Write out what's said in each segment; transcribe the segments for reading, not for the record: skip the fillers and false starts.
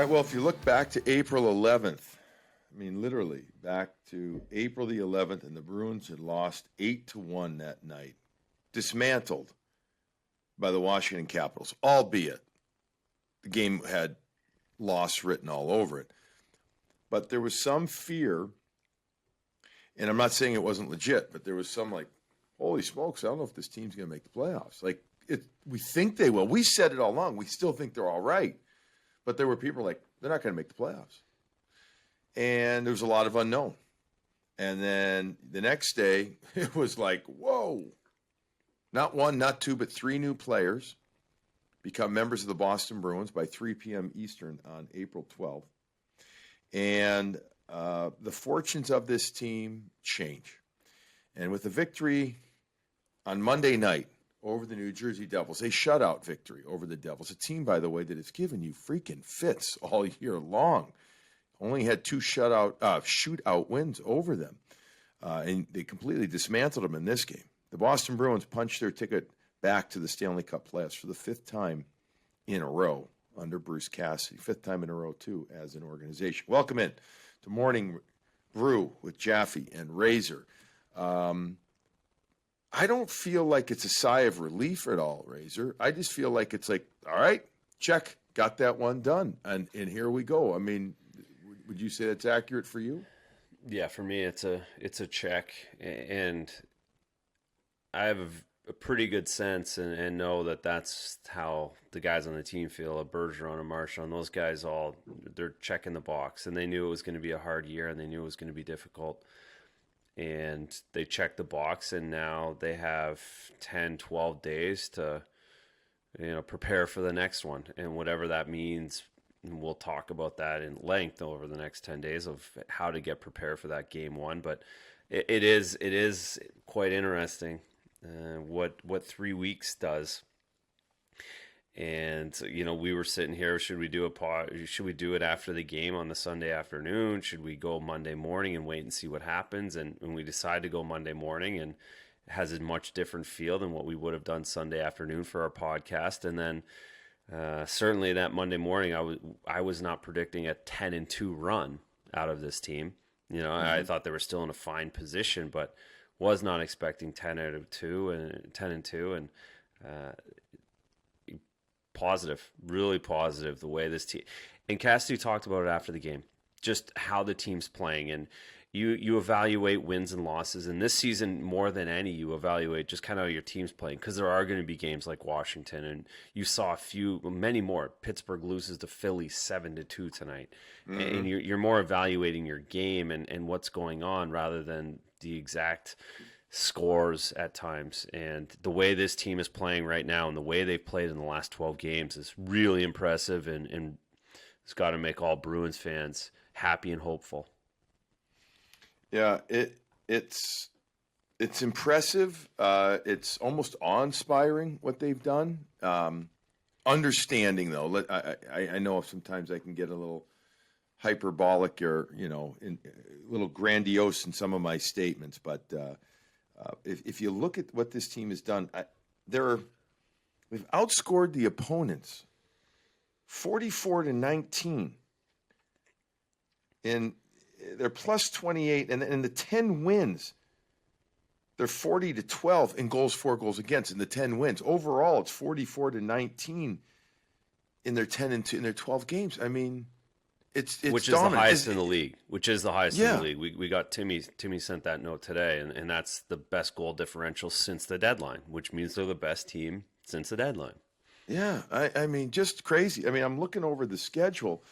All right, well, if you look back to April 11th, I mean, literally back to April the 11th, and the Bruins had lost 8-1 that night, dismantled by the Washington Capitals, albeit the game had loss written all over it. But there was some fear, and I'm not saying it wasn't legit, but there was some like, holy smokes, I don't know if this team's going to make the playoffs. Like, we think they will. We said it all along. We still think they're all right. But there were people like, they're not going to make the playoffs. And there was a lot of unknown. And then the next day, it was like, whoa. Not one, not two, but three new players become members of the Boston Bruins by 3 p.m. Eastern on April 12th. And the fortunes of this team change. And with the victory on Monday night over the New Jersey Devils, a shutout victory over the Devils, a team, by the way, that has given you freaking fits all year long. Only had two shootout wins over them, and they completely dismantled them in this game. The Boston Bruins punched their ticket back to the Stanley Cup playoffs for the fifth time in a row under Bruce Cassidy, fifth time in a row, too, as an organization. Welcome in to Morning Brew with Jaffe and Razor. I don't feel like it's a sigh of relief at all, Razor. I just feel like it's like, all right, check, got that one done, and here we go. I mean, would you say that's accurate for you? Yeah, for me, it's a check, and I have a pretty good sense and know that that's how the guys on the team feel. Bergeron and Marchand, those guys they're checking the box, and they knew it was going to be a hard year, and they knew it was going to be difficult. And they checked the box, and now they have 10, 12 days to, prepare for the next one. And whatever that means, we'll talk about that in length over the next 10 days of how to get prepared for that game one. But it is quite interesting what 3 weeks does. And, we were sitting here, should we do it after the game on the Sunday afternoon? Should we go Monday morning and wait and see what happens? And when we decide to go Monday morning, and it has a much different feel than what we would have done Sunday afternoon for our podcast. And then certainly that Monday morning, I was not predicting a 10-2 run out of this team. I thought they were still in a fine position, but was not expecting 10-2 and positive, really positive the way this team, and Cassidy talked about it after the game, just how the team's playing, and you evaluate wins and losses, and this season more than any, you evaluate just kind of how your team's playing, because there are going to be games like Washington, and you saw many more. Pittsburgh loses to Philly 7-2 tonight, and you're more evaluating your game and what's going on rather than the exact scores at times. And the way this team is playing right now and the way they've played in the last 12 games is really impressive, and it's got to make all Bruins fans happy and hopeful. Yeah, it's impressive. It's almost awe-inspiring what they've done. Understanding, though, I know sometimes I can get a little hyperbolic or a little grandiose in some of my statements, but if you look at what this team has done, they've outscored the opponents 44-19, and they're plus 28, and in the 10 wins, they're 40-12 in goals for, goals against in the 10 wins. Overall, it's 44-19 in their 10-2 in their 12 games. I mean, it's which is dominant. The highest in the league. Which is the highest Yeah. in the league. We got Timmy sent that note today, and that's the best goal differential since the deadline, which means they're the best team since the deadline. Yeah, I mean, just crazy. I mean, I'm looking over the schedule,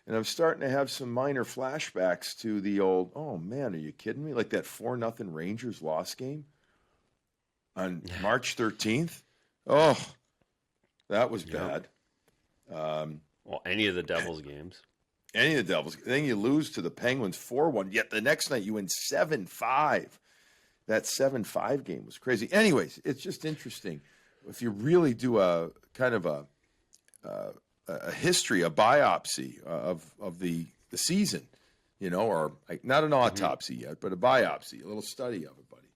and I'm starting to have some minor flashbacks to the old, oh, man, are you kidding me? Like that 4-0 Rangers loss game on March 13th. Oh, that was bad. Well, any of the Devils games. Any of the Devils. Then you lose to the Penguins 4-1, yet the next night you win 7-5. That 7-5 game was crazy. Anyways, it's just interesting. If you really do a kind of a history, a biopsy of the season, or not an autopsy yet, but a biopsy, a little study of it, buddy.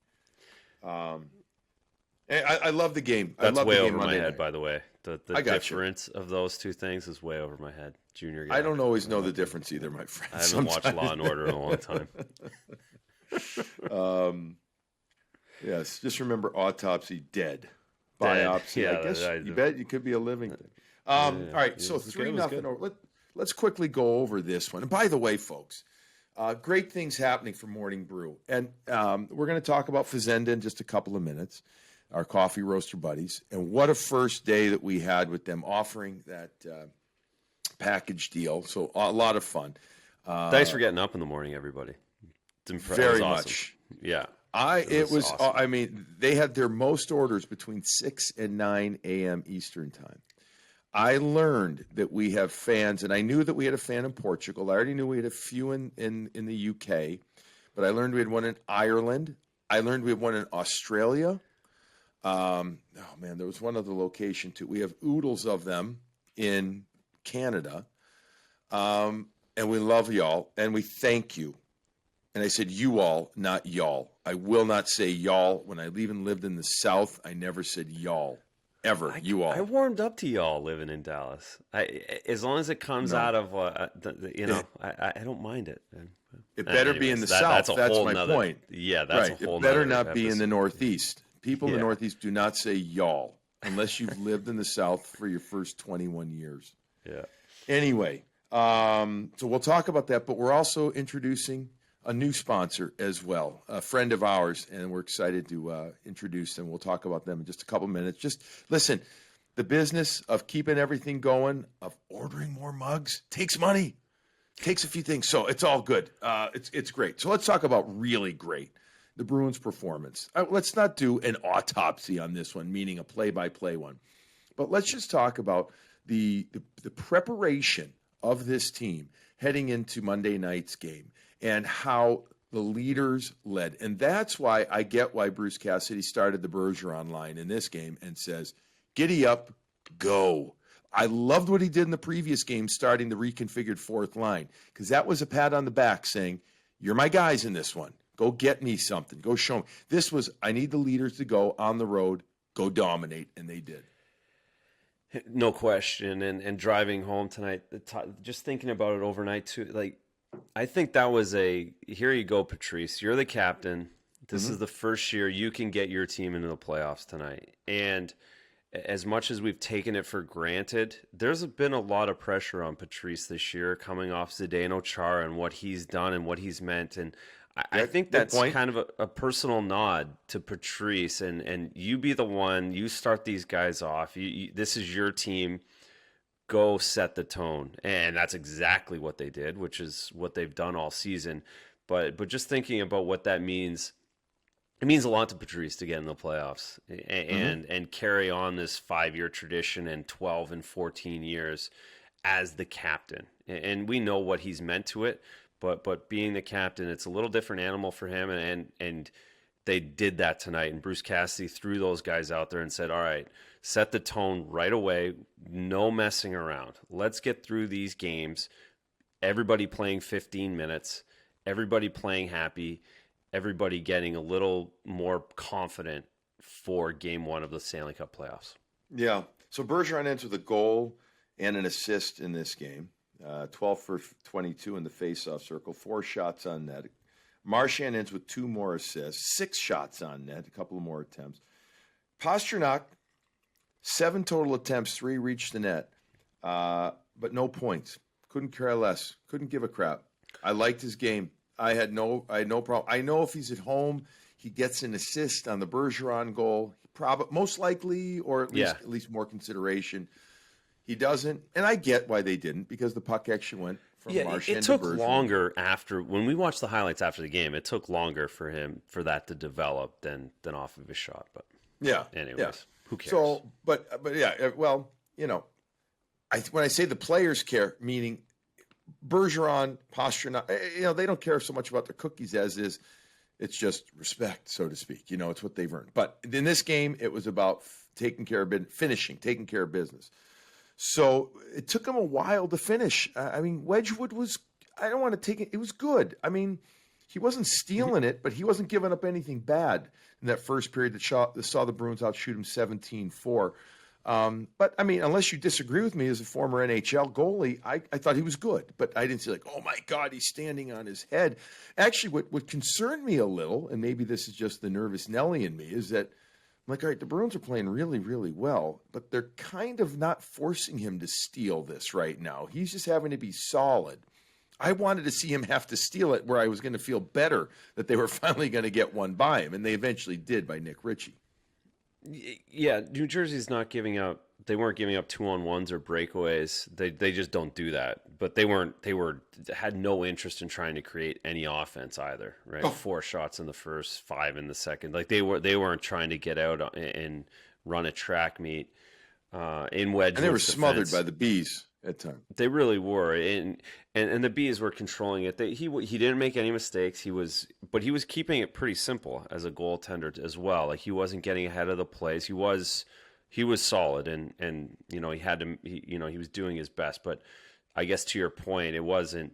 I love the game. That's I love way the game over my Monday head, night. by the way. The difference of those two things is way over my head. junior guy. I don't always know the difference either, my friend. I haven't watched Law and Order in a long time. Yes, just remember autopsy, dead. Dead. Biopsy, Yeah, I guess you bet you could be a living thing. Yeah, All right, yeah, so it was good, 3-0 over. Let's quickly go over this one. And by the way, folks, great things happening for Morning Brew. And we're going to talk about Fazenda in just a couple of minutes, our coffee roaster buddies. And what a first day that we had with them offering that package deal. So a lot of fun. Thanks for getting up in the morning, everybody. Very awesome. much. Yeah. It was awesome. I mean, they had their most orders between 6 and 9 a.m. Eastern time. I learned that we have fans, and I knew that we had a fan in Portugal. I already knew we had a few in the UK, but I learned we had one in Ireland. I learned we had one in Australia. There was one other location too. We have oodles of them in Canada, and we love y'all, and we thank you. And I said you all, not y'all. I will not say y'all. When I even lived in the South, I never said y'all. Ever. You all. I warmed up to y'all living in Dallas. As long as it comes out of, I don't mind it. It better be in the South. That's my point. Yeah, that's right. a whole It better nother not be in the Northeast. People in the Northeast do not say y'all unless you've lived in the South for your first 21 years. Yeah. Anyway, so we'll talk about that, but we're also introducing a new sponsor as well, a friend of ours, and we're excited to introduce them. We'll talk about them in just a couple minutes. Just listen, the business of keeping everything going, of ordering more mugs, takes money, takes a few things. So it's all good. It's great. So let's talk about really great, the Bruins' performance. Let's not do an autopsy on this one, meaning a play-by-play one, but let's just talk about the preparation of this team heading into Monday night's game, and how the leaders led. And that's why I get why Bruce Cassidy started the Bergeron line in this game and says, giddy up, go. I loved what he did in the previous game, starting the reconfigured fourth line, because that was a pat on the back saying, you're my guys in this one. Go get me something. Go show me. This was, I need the leaders to go on the road, go dominate, and they did. No question. And driving home tonight, just thinking about it overnight too, like, I think that was here you go, Patrice. You're the captain. This is the first year you can get your team into the playoffs tonight. And as much as we've taken it for granted, there's been a lot of pressure on Patrice this year coming off Zdeno Chara and what he's done and what he's meant. And I think that's kind of a personal nod to Patrice. And you be the one, you start these guys off. This is your team. Go set the tone. And that's exactly what they did, which is what they've done all season. But just thinking about what that means, it means a lot to Patrice to get in the playoffs and carry on this 5-year tradition and 12 and 14 years as the captain. And we know what he's meant to it, but being the captain, it's a little different animal for him. And they did that tonight. And Bruce Cassidy threw those guys out there and said, all right, set the tone right away. No messing around. Let's get through these games. Everybody playing 15 minutes. Everybody playing happy. Everybody getting a little more confident for game one of the Stanley Cup playoffs. Yeah. So Bergeron ends with a goal and an assist in this game. 12 for 22 in the faceoff circle. 4 shots on net. Marchand ends with 2 more assists. 6 shots on net. A couple of more attempts. Pastrnak, 7 total attempts, 3 reached the net, but no points. Couldn't care less. Couldn't give a crap. I liked his game. I had no problem. I know if he's at home, he gets an assist on the Bergeron goal. Most likely, or at least more consideration. He doesn't, and I get why they didn't, because the puck actually went from Marchand to Bergeron. It took longer after, when we watched the highlights after the game, it took longer for that to develop than off of his shot. But anyways. Who cares? So, but yeah, well, when I say the players care, meaning Bergeron, Pastrnak, they don't care so much about their cookies as is. It's just respect, so to speak. It's what they've earned. But in this game, it was about taking care of business. So it took him a while to finish. Wedgwood was, I don't want to take it, it was good. He wasn't stealing it, but he wasn't giving up anything bad in that first period that saw the Bruins outshoot him 17-4. But I mean, unless you disagree with me as a former NHL goalie, I thought he was good, but I didn't say like, oh my God, he's standing on his head. Actually, what concerned me a little, and maybe this is just the nervous Nelly in me, is that I'm like, all right, the Bruins are playing really, really well, but they're kind of not forcing him to steal this right now. He's just having to be solid. I wanted to see him have to steal it where I was going to feel better that they were finally going to get one by him, and they eventually did by Nick Ritchie. Yeah, New Jersey's not giving up. They weren't giving up 2-on-1s or breakaways. They just don't do that. But they had no interest in trying to create any offense either. Right, 4 shots in the first, 5 in the second. Like they weren't trying to get out and run a track meet in Wedgewood's And they were smothered defense. by the Bees at times. They really were, and the Bees were controlling it. He didn't make any mistakes. But he was keeping it pretty simple as a goaltender as well. Like he wasn't getting ahead of the plays. He was solid, and you know he was doing his best. But I guess to your point, it wasn't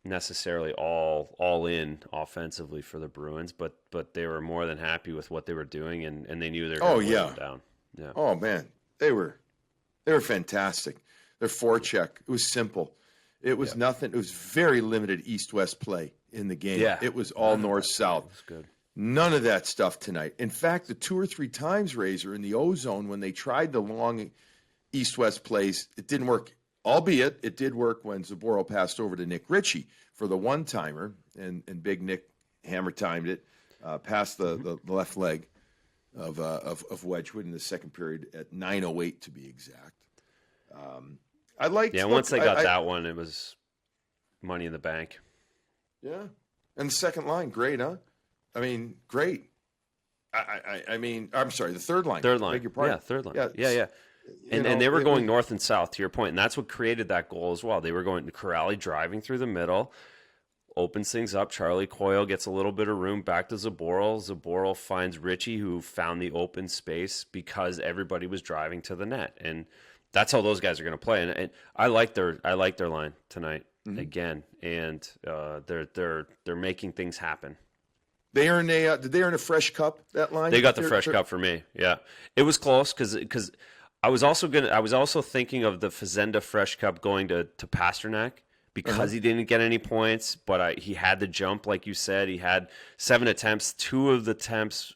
necessarily all in offensively for the Bruins, but they were more than happy with what they were doing, and they knew they were going to them down. Yeah. Oh man, they were fantastic. Their forecheck, it was simple. It was nothing. It was very limited east-west play in the game. Yeah. It was all north-south. That's good. None of that stuff tonight. In fact, the 2 or 3 times, Razor, in the O-zone, when they tried the long east-west plays, it didn't work. Albeit, it did work when Zboril passed over to Nick Ritchie for the one-timer, and Big Nick hammer-timed it past the left leg of Wedgwood in the second period at 9:08 to be exact. I liked. Yeah, once they got that one, it was money in the bank. Yeah, and the second line, great, huh? I mean, great. I mean, I'm sorry, the third line. Third line. Beg your pardon. Yeah, third line. Yeah. Yeah. And they were going north and south, to your point, and that's what created that goal as well. They were going to Corrali driving through the middle, opens things up. Charlie Coyle gets a little bit of room back to Zboril. Zboril finds Ritchie, who found the open space because everybody was driving to the net, and that's how those guys are going to play. And I like their line tonight again, and they're making things happen. They earned did they earn a fresh cup, that line? They got the fresh cup for me. Yeah, it was close because I was also thinking of the Fazenda fresh cup going to Pasternak because he didn't get any points, but he had the jump, like you said. He had 7 attempts. 2 of the attempts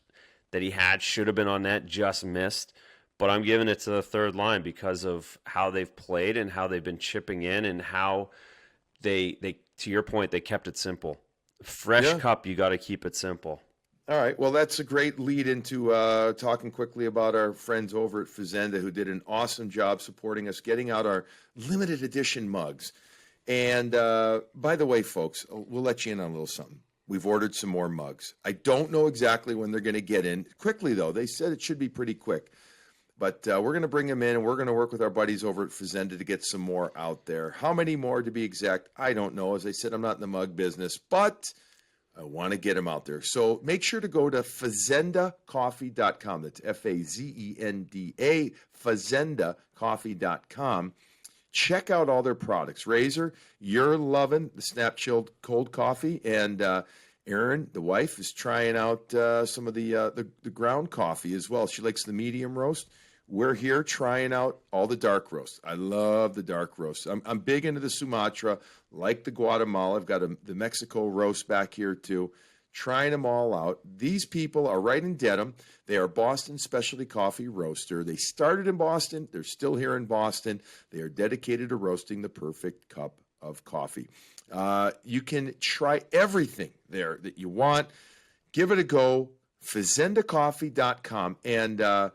that he had should have been on net, just missed. But I'm giving it to the third line because of how they've played and how they've been chipping in and how they to your point, they kept it simple. Fresh cup, you got to keep it simple. All right. Well, that's a great lead into talking quickly about our friends over at Fazenda who did an awesome job supporting us, getting out our limited edition mugs. And by the way, folks, we'll let you in on a little something. We've ordered some more mugs. I don't know exactly when they're going to get in. Quickly, though. They said it should be pretty quick. But we're going to bring them in, and we're going to work with our buddies over at Fazenda to get some more out there. How many more, to be exact, I don't know. As I said, I'm not in the mug business, but I want to get them out there. So make sure to go to fazendacoffee.com. That's Fazenda, fazendacoffee.com. Check out all their products. Razor, you're loving the Snap Chilled Cold Coffee, and Erin, the wife, is trying out some of the ground coffee as well. She likes the medium roast. We're here trying out all the dark roasts. I love the dark roasts. I'm big into the Sumatra, like the Guatemala. I've got the Mexico roast back here too. Trying them all out. These people are right in Dedham. They are Boston Specialty Coffee Roaster. They started in Boston. They're still here in Boston. They are dedicated to roasting the perfect cup of coffee. You can try everything there that you want. Give it a go. Fazendacoffee.com. And,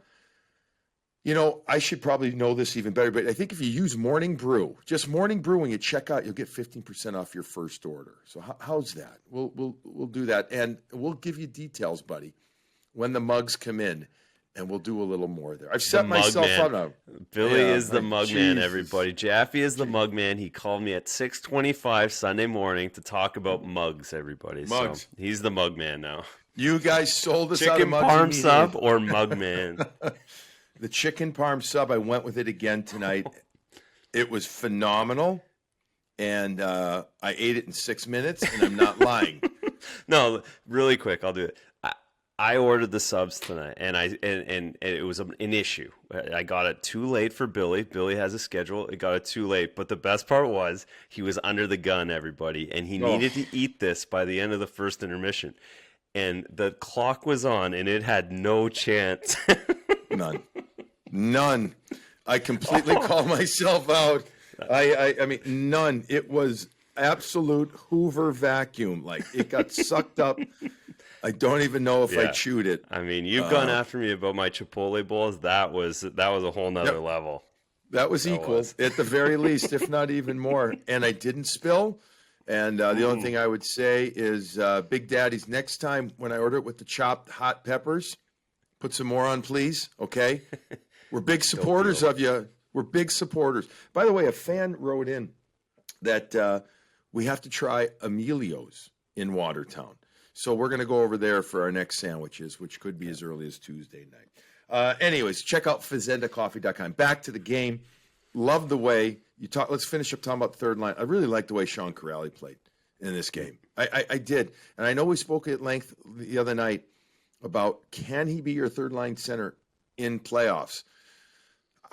I should probably know this even better, but I think if you use Morning Brew, just Morning Brew when you check out, you'll get 15% off your first order. So how's that? We'll do that, and we'll give you details, buddy, when the mugs come in, and we'll do a little more there. I've set myself up. Billy is the mug man, everybody. Jaffe is the mug man. He called me at 6:25 Sunday morning to talk about mugs, everybody. Mugs. So he's the mug man now. You guys sold us out of Chicken mugs parm immediately. sub or mug man? The chicken parm sub, I went with it again tonight. It was phenomenal, and I ate it in 6 minutes, and I'm not lying. No, really quick, I'll do it. I ordered the subs tonight, and it was an issue. I got it too late for Billy. Billy has a schedule. It got it too late. But the best part was he was under the gun, everybody, and he needed to eat this by the end of the first intermission. And the clock was on, and it had no chance. None. I completely call myself out. I mean, none. It was absolute Hoover vacuum. Like, it got sucked up. I don't even know if I chewed it. I mean, you've gone after me about my Chipotle bowls. That was a whole nother level. That was equal, at the very least, if not even more. And I didn't spill. And the only thing I would say is, Big Daddy's, next time when I order it with the chopped hot peppers, put some more on, please. Okay? We're big supporters of you. We're big supporters. By the way, a fan wrote in that we have to try Emilio's in Watertown. So we're going to go over there for our next sandwiches, which could be as early as Tuesday night. Anyways, check out fazendacoffee.com. Back to the game. Love the way you talk. Let's finish up talking about the third line. I really like the way Sean Corrali played in this game. I did. And I know we spoke at length the other night about, can he be your third line center in playoffs?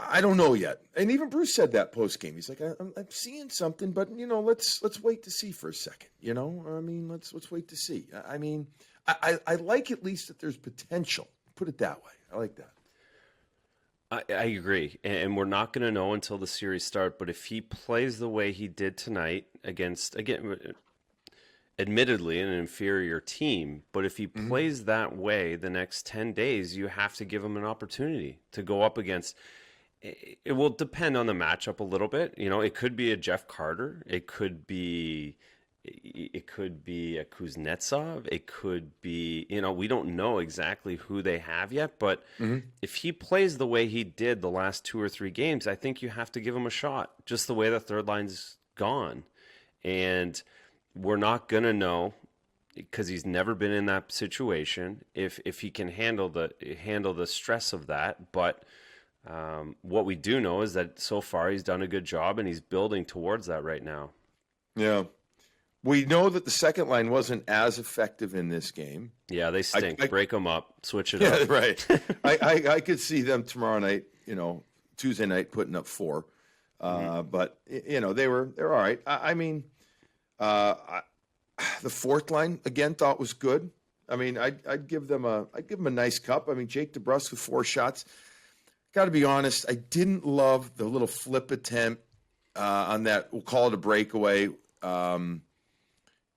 I don't know yet. And even Bruce said that post game. He's like, I'm seeing something, but let's wait to see for a second. I mean, let's wait to see. I mean, I like at least that there's potential. Put it that way. I like that. I agree, and we're not going to know until the series start. But if he plays the way he did tonight against, again, admittedly an inferior team, but if he plays that way the next 10 days, you have to give him an opportunity to go up against. It will depend on the matchup a little bit. It could be a Jeff Carter. It could be a Kuznetsov. It could be, we don't know exactly who they have yet. But if he plays the way he did the last 2 or 3 games, I think you have to give him a shot. Just the way the third line's gone, and we're not gonna know because he's never been in that situation if he can handle the stress of that. But what we do know is that so far he's done a good job, and he's building towards that right now. Yeah. We know that the second line wasn't as effective in this game. Yeah, they stink. Break them up. Switch it up. Right. I could see them tomorrow night, Tuesday night, putting up 4. But, they're all right. I mean, the fourth line, again, thought was good. I mean, I'd give them a nice cup. I mean, Jake DeBrusk with 4 shots. Got to be honest, I didn't love the little flip attempt on that. We'll call it a breakaway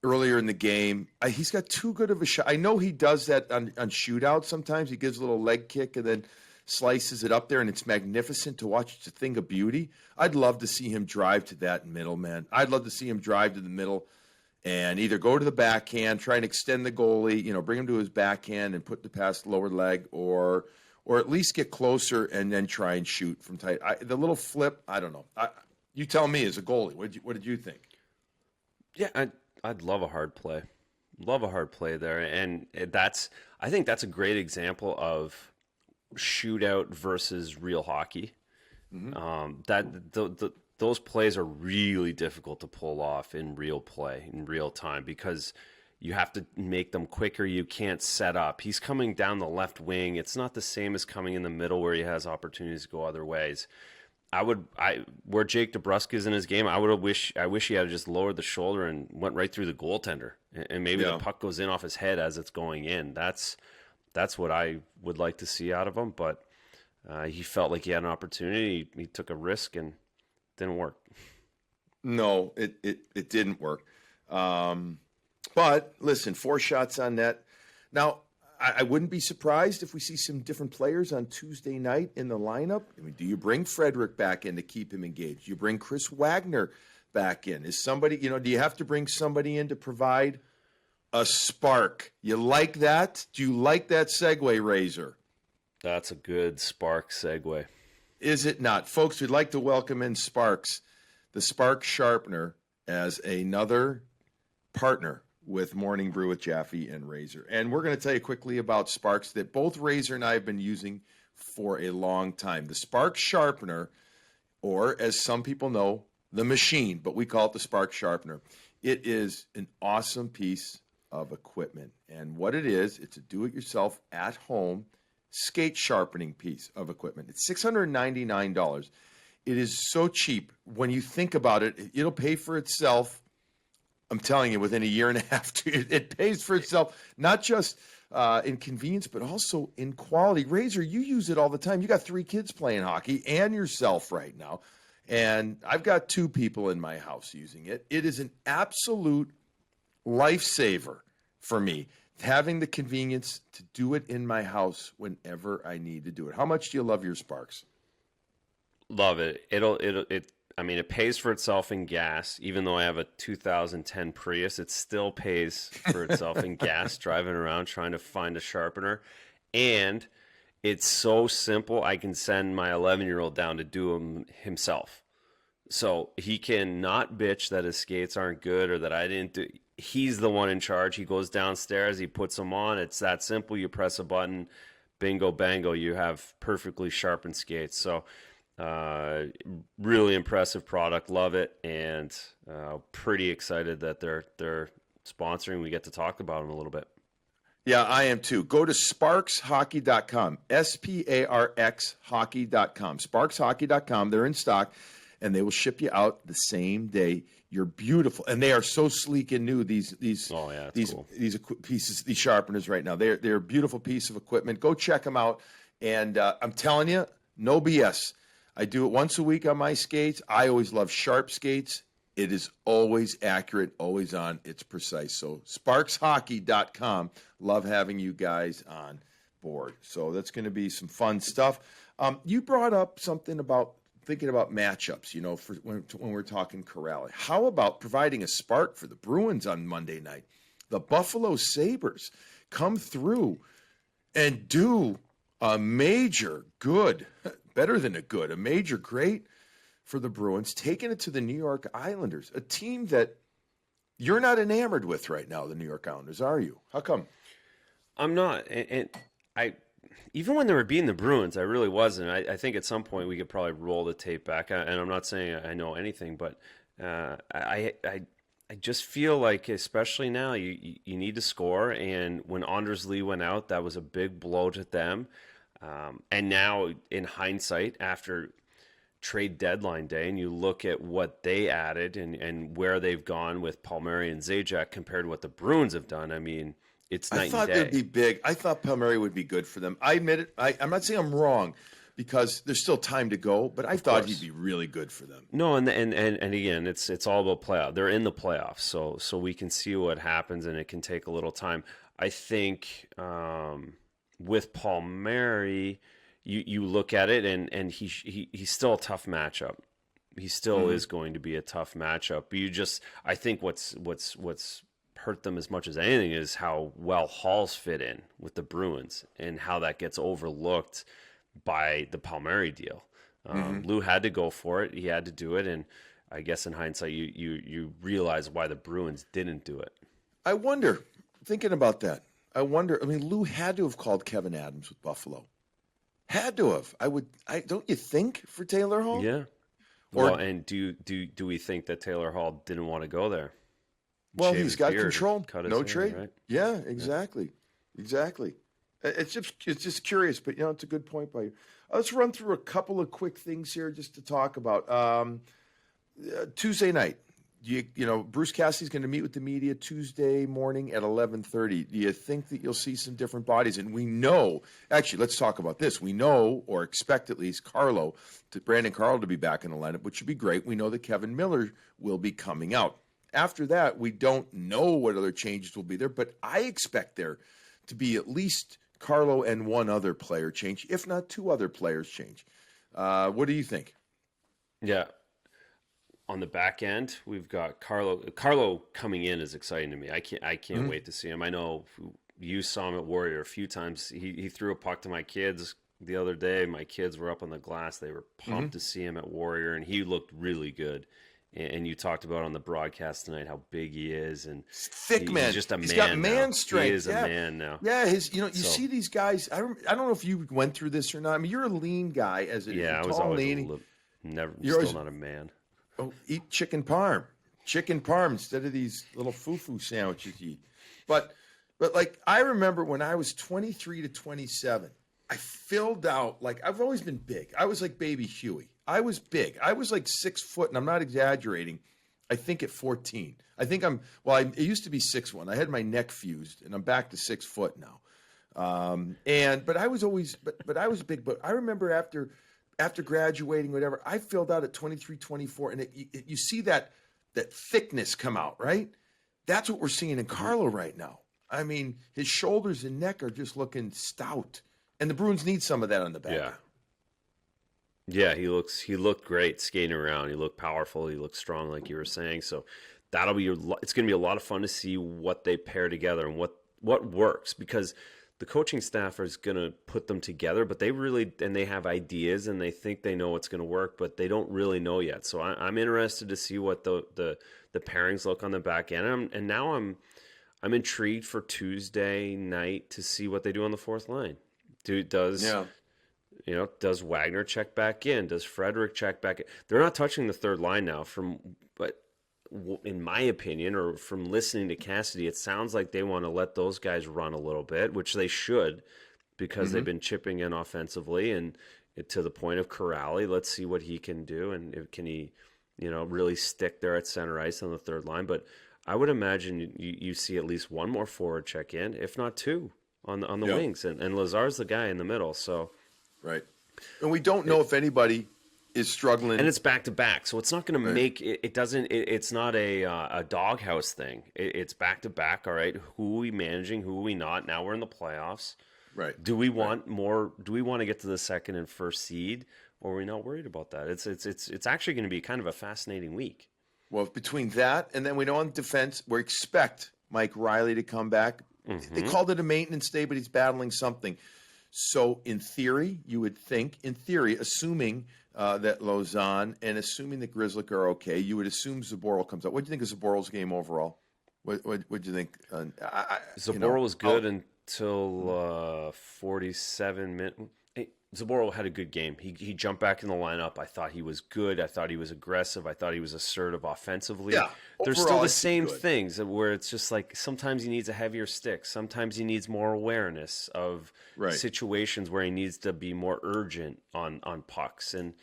earlier in the game. He's got too good of a shot. I know he does that on shootouts sometimes. He gives a little leg kick and then slices it up there, and it's magnificent to watch. It's a thing of beauty. I'd love to see him drive to that middle, man. I'd love to see him drive to the middle and either go to the backhand, try and extend the goalie, bring him to his backhand and put the past lower leg, or at least get closer and then try and shoot from tight. The little flip, I don't know. You tell me as a goalie, what did you think? Yeah, I'd love a hard play. Love a hard play there. And I think that's a great example of shootout versus real hockey. Those plays are really difficult to pull off in real play, in real time, because you have to make them quicker. You can't set up. He's coming down the left wing. It's not the same as coming in the middle where he has opportunities to go other ways. Where Jake DeBrusk is in his game, I wish he had just lowered the shoulder and went right through the goaltender, and maybe the puck goes in off his head as it's going in. That's what I would like to see out of him. But he felt like he had an opportunity. He took a risk and didn't work. No, it didn't work. But listen, 4 shots on net. Now, I wouldn't be surprised if we see some different players on Tuesday night in the lineup. I mean, do you bring Frederick back in to keep him engaged? Do you bring Chris Wagner back in? Is somebody, do you have to bring somebody in to provide a spark? You like that? Do you like that segue, Razor? That's a good Sparx segue. Is it not? Folks, we'd like to welcome in Sparx, the Sparx Sharpener, as another partner with Morning Brew with Jaffe and Razor. And we're going to tell you quickly about Sparx that both Razor and I have been using for a long time. The Sparx Sharpener, or as some people know, the machine, but we call it the Sparx Sharpener. It is an awesome piece of equipment. And what it is, it's a do-it-yourself at-home skate sharpening piece of equipment. It's $699. It is so cheap. When you think about it, it'll pay for itself. I'm telling you, within a year and a half, it pays for itself, not just in convenience, but also in quality. Razor, you use it all the time. You got 3 kids playing hockey and yourself right now. And I've got 2 people in my house using it. It is an absolute lifesaver for me, having the convenience to do it in my house whenever I need to do it. How much do you love your Sparx? Love it. It pays for itself in gas. Even though I have a 2010 Prius, it still pays for itself in gas driving around trying to find a sharpener. And it's so simple. I can send my 11-year-old down to do them himself. So he can not bitch that his skates aren't good or that I didn't do. He's the one in charge. He goes downstairs, he puts them on. It's that simple. You press a button, bingo, bango, you have perfectly sharpened skates. So really impressive product. Love it. And pretty excited that they're sponsoring. We get to talk about them a little bit. Yeah, I am too. Go to sparxhockey.com, SPARX hockey.com, sparxhockey.com. They're in stock, and they will ship you out the same day. You're beautiful, and they are so sleek and new. These cool. Pieces, these sharpeners right now. They're a beautiful piece of equipment. Go check them out, and I'm telling you, no BS. I do it once a week on my skates. I always love sharp skates. It is always accurate, always on. It's precise. So sparxhockey.com. Love having you guys on board. So that's going to be some fun stuff. You brought up something about thinking about matchups, for when we're talking Corrales. How about providing a spark for the Bruins on Monday night? The Buffalo Sabres come through and do a major good, better than a good, a major great for the Bruins, taking it to the New York Islanders, a team that you're not enamored with right now, the New York Islanders, are you? How come? I'm not. And I, even when they were beating the Bruins, I really wasn't. I think at some point we could probably roll the tape back. And I'm not saying I know anything, but I just feel like, especially now, you need to score. And when Anders Lee went out, that was a big blow to them. And now, in hindsight, after trade deadline day, and you look at what they added and where they've gone with Palmieri and Zajac compared to what the Bruins have done, I mean, it's night and day. I thought they'd be big. I thought Palmieri would be good for them. I admit it. I'm not saying I'm wrong because there's still time to go, but I thought he'd be really good for them. No, and again, it's all about playoff. They're in the playoffs, so we can see what happens, and it can take a little time. I think with Palmieri, you look at it, and he's still a tough matchup. He still is going to be a tough matchup. But I think what's hurt them as much as anything is how well Hall's fit in with the Bruins and how that gets overlooked by the Palmieri deal. Lou had to go for it. He had to do it, and I guess in hindsight, you realize why the Bruins didn't do it. I wonder, thinking about that, Lou had to have called Kevin Adams with Buffalo. Had to have. Don't you think, for Taylor Hall? Yeah. And do we think that Taylor Hall didn't want to go there? Well, he's got control. No hair, trade. Right? Yeah, exactly. Yeah. Exactly. It's just curious, but it's a good point by you. Let's run through a couple of quick things here just to talk about. Tuesday night. Bruce Cassidy's going to meet with the media Tuesday morning at 11:30. Do you think that you'll see some different bodies? And we know, actually, let's talk about this. We know, or expect at least, Brandon Carlo to be back in the lineup, which would be great. We know that Kevin Miller will be coming out. After that, we don't know what other changes will be there, but I expect there to be at least Carlo and one other player change, if not 2 other players change. What do you think? Yeah. On the back end, we've got Carlo. Carlo coming in is exciting to me. I can't wait to see him. I know you saw him at Warrior a few times. He threw a puck to my kids the other day. My kids were up on the glass. They were pumped to see him at Warrior, and he looked really good. And you talked about on the broadcast tonight how big he is, and thick man. He's just a man. He's got man now. strength. He is a man now. Yeah, see these guys. I don't know if you went through this or not. I mean, you're a lean guy I was always lean. Still not a man. Oh, eat chicken parm instead of these little foo-foo sandwiches you eat. But like I remember when I was 23 to 27, I filled out like I've always been big. I was like baby Huey. I was big. I was like 6 foot, and I'm not exaggerating. I think at 14. I think it used to be 6'1". I had my neck fused, and I'm back to 6 foot now. But I was always, but I was big. But I remember after graduating, whatever, I filled out at 23, 24, and you see that thickness come out, right? That's what we're seeing in Carlo right now. I mean, his shoulders and neck are just looking stout, and the Bruins need some of that on the back. Yeah. Yeah, he looked great skating around. He looked powerful. He looked strong, like you were saying. So it's going to be a lot of fun to see what they pair together and what works, because the coaching staff is going to put them together, but they have ideas and they think they know what's going to work, but they don't really know yet. So I'm interested to see what the pairings look on the back end. And now I'm intrigued for Tuesday night to see what they do on the fourth line. Does Wagner check back in? Does Frederick check back in? They're not touching the third line now, but in my opinion, or from listening to Cassidy, it sounds like they want to let those guys run a little bit, which they should, because they've been chipping in offensively, and to the point of Corrali. Let's see what he can do, and can he, really stick there at center ice on the third line. But I would imagine you see at least one more forward check in, if not two, on the wings, and Lazar's the guy in the middle. So. Right. And we don't know if anybody is struggling. And it's back to back. So it's not going to make it. It's not a doghouse thing. It's back to back. All right. Who are we managing? Who are we not? Now we're in the playoffs. Right. Do we want more? Do we want to get to the second and first seed? Or are we not worried about that? It's actually going to be kind of a fascinating week. Well, between that and then we know on defense, we expect Mike Riley to come back. Mm-hmm. They called it a maintenance day, but he's battling something. So in theory, you would think, assuming that Lausanne and assuming that Grzelcyk are okay, you would assume Zaboral comes out. What do you think of Zaboral's game overall? What do you think? Zaboral was good until 47 minutes. Zaboral had a good game. He jumped back in the lineup. I thought he was good. I thought he was aggressive. I thought he was assertive offensively. Yeah, there's still the same things where it's just like sometimes he needs a heavier stick. Sometimes he needs more awareness of situations where he needs to be more urgent on pucks. And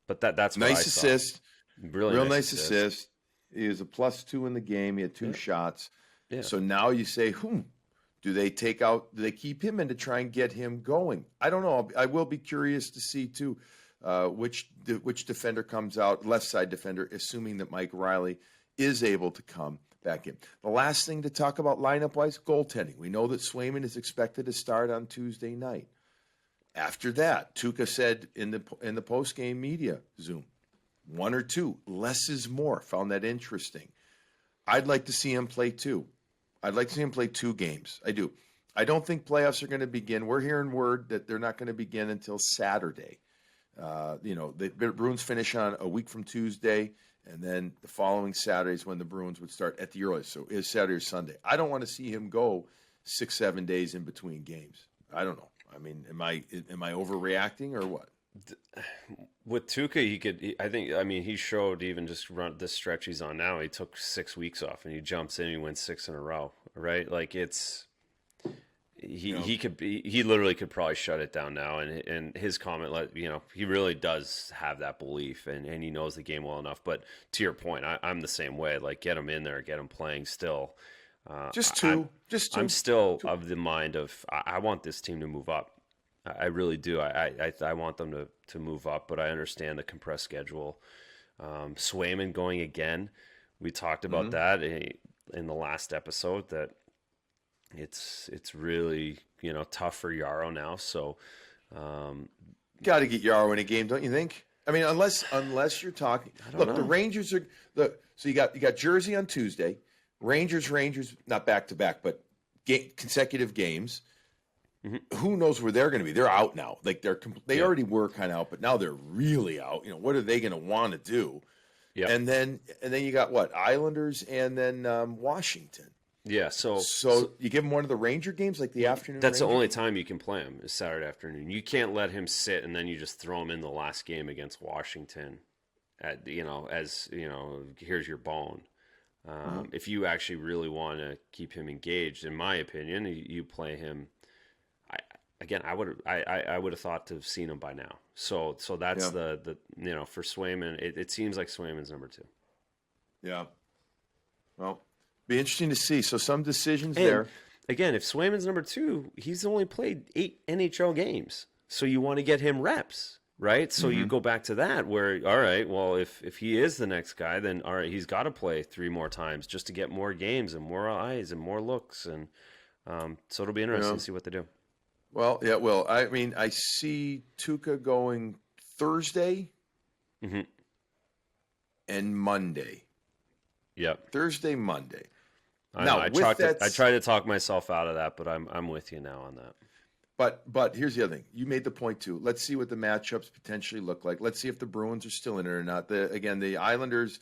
but that's what nice assist. Really real nice assist. He was a +2 in the game. He had 2 shots. Yeah. So now you say, do they keep him in to try and get him going? I don't know. I will be curious to see too which defender comes out, left side defender, assuming that Mike Riley is able to come back in. The last thing to talk about lineup wise, goaltending. We know that Swayman is expected to start on Tuesday night. After that, Tuukka said in the post game media Zoom, 1 or 2, less is more. Found that interesting. I'd like to see him play 2. I'd like to see him play 2 games. I do. I don't think playoffs are going to begin. We're hearing word that they're not going to begin until Saturday. The Bruins finish on a week from Tuesday, and then the following Saturday is when the Bruins would start at the earliest. So it's Saturday or Sunday. I don't want to see him go 6-7 days in between games. I don't know. I mean, am I overreacting or what? With Tuukka, he showed even just run this stretch he's on now. He took 6 weeks off and he jumps in and he wins 6 in a row, right? Like he literally could probably shut it down now. And his comment, he really does have that belief and he knows the game well enough. But to your point, I'm the same way. Like, get him in there, get him playing still. Just two. I'm still of the mind of I want this team to move up. I really do. I want them to move up, but I understand the compressed schedule. Swayman going again. We talked about that in the last episode, that it's really tough for Yarrow now. So got to get Yarrow in a game, don't you think? I mean, unless you're talking. Look, the Rangers are so you got Jersey on Tuesday. Rangers not back to back, but consecutive games. Mm-hmm. Who knows where they're going to be? They're out now. Like they already were kind of out, but now they're really out. What are they going to want to do? Yeah. And then you got what? Islanders and then Washington. Yeah. So you give him one of the Ranger games, like the afternoon. That's the only time you can play him is Saturday afternoon. You can't let him sit and then you just throw him in the last game against Washington. Here's your bone. If you actually really want to keep him engaged, in my opinion, you play him. I would have thought to have seen him by now. So that's the for Swayman, it seems like Swayman's number 2. Yeah. Well, be interesting to see. So some decisions there. Again, if Swayman's number 2, he's only played 8 NHL games. So you want to get him reps, right? So you go back to that where, all right, well, if he is the next guy, then all right, he's got to play 3 more times just to get more games and more eyes and more looks. And so it'll be interesting to see what they do. Well, yeah, well, I mean, I see Tuukka going Thursday and Monday. Yep. Thursday, Monday. I tried to talk myself out of that, but I'm with you now on that. But here's the other thing. You made the point too. Let's see what the matchups potentially look like. Let's see if the Bruins are still in it or not. The Islanders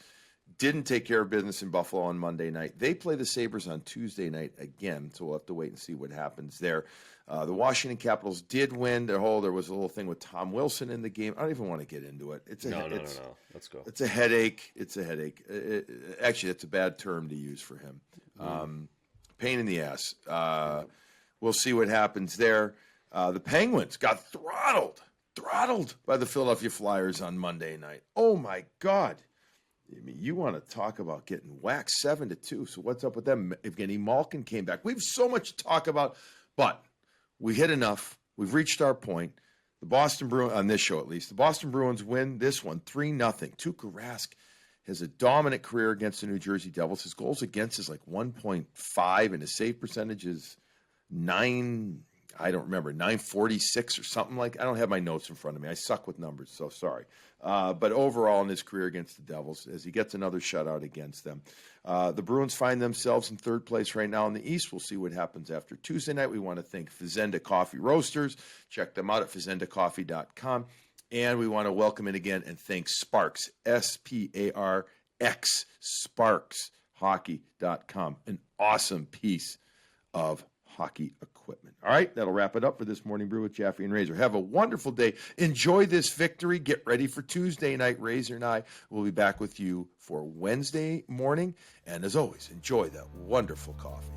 didn't take care of business in Buffalo on Monday night. They play the Sabres on Tuesday night again, so we'll have to wait and see what happens there. The Washington Capitals did win. There was a little thing with Tom Wilson in the game. I don't even want to get into it. No. Let's go. It's a headache. Actually, that's a bad term to use for him. Pain in the ass. We'll see what happens there. The Penguins got throttled by the Philadelphia Flyers on Monday night. Oh, my God. I mean, you want to talk about getting whacked 7-2. So what's up with them? Evgeny Malkin came back. We have so much to talk about, but we hit enough. We've reached our point. The Boston Bruins, on this show at least, the Boston Bruins win this one 3-0. Tuukka Rask has a dominant career against the New Jersey Devils. His goals against is like 1.5, and his save percentage is 946 or something like. I don't have my notes in front of me. I suck with numbers, so sorry. But overall in his career against the Devils, as he gets another shutout against them. The Bruins find themselves in 3rd place right now in the East. We'll see what happens after Tuesday night. We want to thank Fazenda Coffee Roasters. Check them out at fazendacoffee.com. And we want to welcome in again and thank Sparx, Sparx, SparxHockey.com. An awesome piece of hockey equipment. All right, that'll wrap it up for this Morning Brew with Jaffe and Razor. Have a wonderful day. Enjoy this victory. Get ready for Tuesday night. Razor and I will be back with you for Wednesday morning. And as always, enjoy that wonderful coffee.